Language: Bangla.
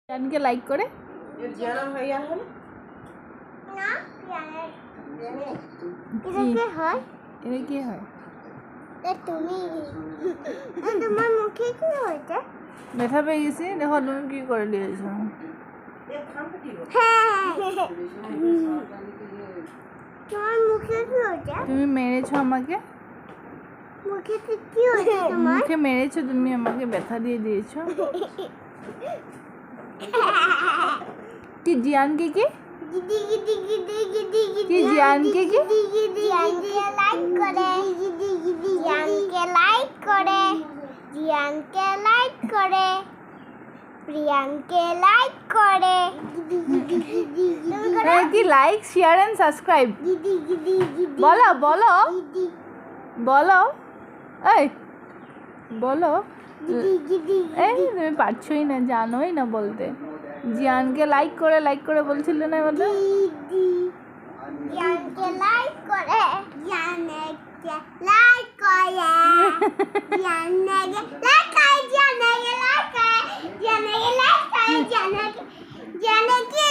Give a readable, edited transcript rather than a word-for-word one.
জানকে লাইক করে জানা ভাইয়া হল না এটা কি হয়? এটা কি হয়? তুমি তোমার মুখে কি হয়েছে? ব্যথা পেয়ে গেছি। দেখো তুমি কি করে দিয়েছো। হ্যাঁ তোমার মুখে কি হয়েছে? তুমি মেরেছো আমাকে। মুখে কি হয়েছে তোমার? মুখে মেরেছো তুমি আমাকে, ব্যথা দিয়ে দিয়েছো। কি জিয়ানকে কি গিদি গিদি গিদি গিদি গিদি কি জিয়ানকে কি জিয়ানকে লাইক করে জিয়ানকে লাইক করে জিয়ানকে লাইক করে প্রিয়াঙ্কে লাইক করে তুমি করো কি লাইক শেয়ার এন্ড সাবস্ক্রাইব গিদি গিদি গিদি বলো বলো গিদি বলো এই বলো। গিদি গিদি এই তুমি পারছোই না, জানোই না বলতে। জিয়ানকে লাইক করে বলছিলে না বলো। গিদি জিয়ানকে লাইক করে জিয়ানকে লাইক করে জিয়ানকে লাইক করে জিয়ানকে লাইক করে জিয়ানকে লাইক করে জিয়ানকে